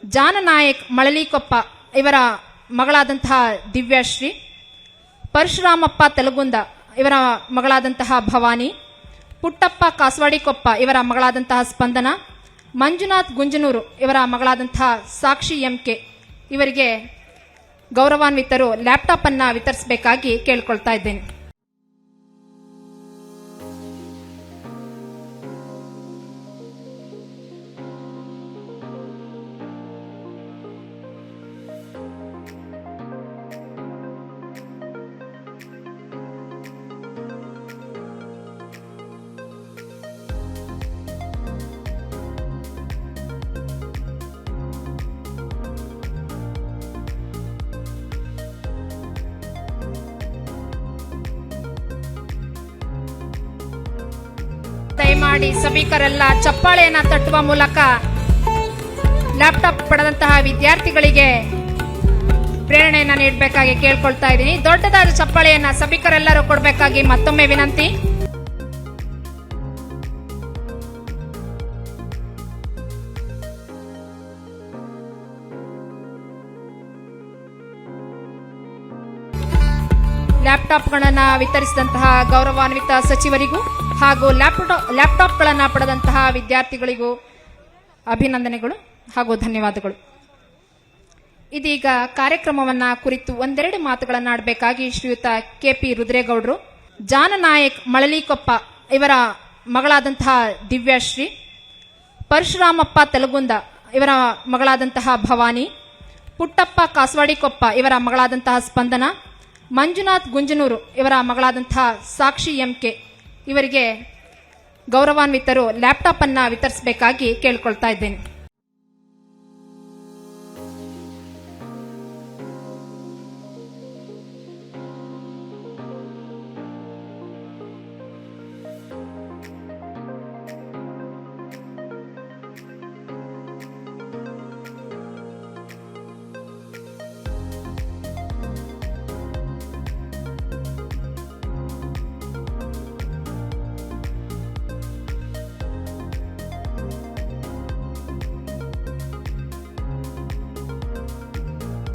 ಜಾನನಾಯಕ್ ಮಳಲಿಕೊಪ್ಪ ಇವರ ಮಗಳಾದಂತಹ ದಿವ್ಯಾಶ್ರೀ, ಪರಶುರಾಮಪ್ಪ ತೆಲಗುಂದ ಇವರ ಮಗಳಾದಂತಹ ಭವಾನಿ, ಪುಟ್ಟಪ್ಪ ಕಾಸವಾಡಿಕೊಪ್ಪ ಇವರ ಮಗಳಾದಂತಹ ಸ್ಪಂದನ, ಮಂಜುನಾಥ್ ಗುಂಜನೂರು ಇವರ ಮಗಳಾದಂತಹ ಸಾಕ್ಷಿ ಎಂಕೆ ಇವರಿಗೆ ಗೌರವಾನ್ವಿತರು ಲ್ಯಾಪ್ಟಾಪ್ ಅನ್ನ ವಿತರಿಸಬೇಕಾಗಿ ಕೇಳ್ಕೊಳ್ತಾ ಇದ್ದೇನೆ. ದಯಮಾಡಿ ಸಭಿಕರೆಲ್ಲ ಚಪ್ಪಾಳೆಯನ್ನ ತಟ್ಟುವ ಮೂಲಕ ಲ್ಯಾಪ್ಟಾಪ್ ಪಡೆದಂತಹ ವಿದ್ಯಾರ್ಥಿಗಳಿಗೆ ಪ್ರೇರಣೆಯನ್ನ ನೀಡಬೇಕಾಗಿ ಕೇಳ್ಕೊಳ್ತಾ ಇದ್ದೀನಿ. ದೊಡ್ಡದಾದ ಚಪ್ಪಾಳೆಯನ್ನ ಸಭಿಕರೆಲ್ಲರೂ ಕೊಡಬೇಕಾಗಿ ಮತ್ತೊಮ್ಮೆ ವಿನಂತಿ. ಲ್ಯಾಪ್ಟಾಪ್ಗಳನ್ನು ವಿತರಿಸಿದಂತಹ ಗೌರವಾನ್ವಿತ ಸಚಿವರಿಗೂ ಹಾಗೂ ಲ್ಯಾಪ್ಟಾಪ್ಗಳನ್ನು ಪಡೆದಂತಹ ವಿದ್ಯಾರ್ಥಿಗಳಿಗೂ ಅಭಿನಂದನೆಗಳು ಹಾಗೂ ಧನ್ಯವಾದಗಳು. ಇದೀಗ ಕಾರ್ಯಕ್ರಮವನ್ನ ಕುರಿತು ಒಂದೆರಡು ಮಾತುಗಳನ್ನಾಡಬೇಕಾಗಿ ಶ್ರೀಯುತ ಕೆಪಿ ರುದ್ರೇಗೌಡರು, ಜಾನನಾಯಕ್ ಮಳಲಿಕೊಪ್ಪ ಇವರ ಮಗಳಾದಂತಹ ದಿವ್ಯಾಶ್ರೀ, ಪರಶುರಾಮಪ್ಪ ತೆಲಗುಂದ ಇವರ ಮಗಳಾದಂತಹ ಭವಾನಿ, ಪುಟ್ಟಪ್ಪ ಕಾಸವಾಡಿಕೊಪ್ಪ ಇವರ ಮಗಳಾದಂತಹ ಸ್ಪಂದನ, ಮಂಜುನಾಥ್ ಗುಂಜನೂರು ಇವರ ಮಗಳಾದಂತಹ ಸಾಕ್ಷಿ ಎಂಕೆ ಇವರಿಗೆ ಗೌರವಾನ್ವಿತರು ಲ್ಯಾಪ್ಟಾಪ್ ಅನ್ನ ವಿತರಿಸಬೇಕಾಗಿ ಕೇಳ್ಕೊಳ್ತಾ ಇದ್ದೇನೆ.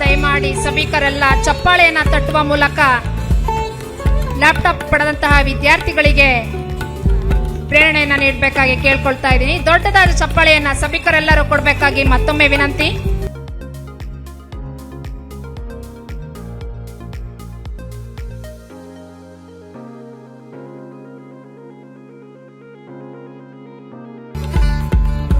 ದಯಮಾಡಿ ಸಭಿಕರೆಲ್ಲ ಚಪ್ಪಾಳೆಯನ್ನ ತಟ್ಟುವ ಮೂಲಕ ಲ್ಯಾಪ್ಟಾಪ್ ಪಡೆದಂತಹ ವಿದ್ಯಾರ್ಥಿಗಳಿಗೆ ಪ್ರೇರಣೆಯನ್ನ ನೀಡಬೇಕಾಗಿ ಕೇಳ್ಕೊಳ್ತಾ ಇದ್ದೀನಿ. ದೊಡ್ಡದಾದ ಚಪ್ಪಾಳೆಯನ್ನ ಸಭಿಕರೆಲ್ಲರೂ ಕೊಡಬೇಕಾಗಿ ಮತ್ತೊಮ್ಮೆ ವಿನಂತಿ.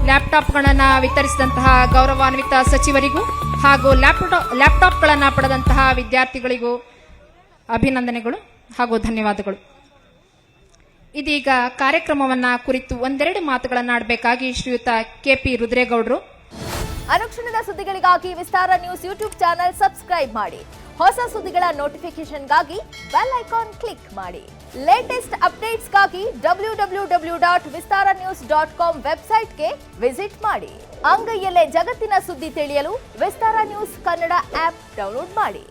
ಲ್ಯಾಪ್ಟಾಪ್ಗಳನ್ನು ವಿತರಿಸಿದಂತಹ ಗೌರವಾನ್ವಿತ ಸಚಿವರಿಗೂ ಹಾಗೂ ಲ್ಯಾಪ್ಟಾಪ್ಗಳನ್ನು ಪಡೆದಂತಹ ವಿದ್ಯಾರ್ಥಿಗಳಿಗೂ ಅಭಿನಂದನೆಗಳು ಹಾಗೂ ಧನ್ಯವಾದಗಳು. ಇದೀಗ ಕಾರ್ಯಕ್ರಮವನ್ನ ಕುರಿತು ಒಂದೆರಡು ಮಾತುಗಳನ್ನಾಡಬೇಕಾಗಿ ಶ್ರೀಯುತ ಕೆಪಿ ರುದ್ರೇಗೌಡರು, ಅನುಕ್ಷಣದ ಸುದ್ದಿಗಳಿಗಾಗಿ ವಿಸ್ತಾರ ನ್ಯೂಸ್ ಯೂಟ್ಯೂಬ್ ಚಾನೆಲ್ ಸಬ್ಸ್ಕ್ರೈಬ್ ಮಾಡಿ. ಹೊಸ ಸುದ್ದಿಗಳ ನೋಟಿಫಿಕೇಶನ್ಗಾಗಿ ಬೆಲ್ ಐಕಾನ್ ಕ್ಲಿಕ್ ಮಾಡಿ. ಲೇಟೆಸ್ಟ್ ಅಪ್ಡೇಟ್ಸ್ಗಾಗಿ www.vistaranews.com ವೆಬ್ಸೈಟ್ಗೆ ವಿಸಿಟ್ ಮಾಡಿ. ಅಂಗೈಯಲ್ಲೇ ಜಗತ್ತಿನ ಸುದ್ದಿ ತಿಳಿಯಲು ವಿಸ್ತಾರ ನ್ಯೂಸ್ ಕನ್ನಡ ಆಪ್ ಡೌನ್ಲೋಡ್ ಮಾಡಿ.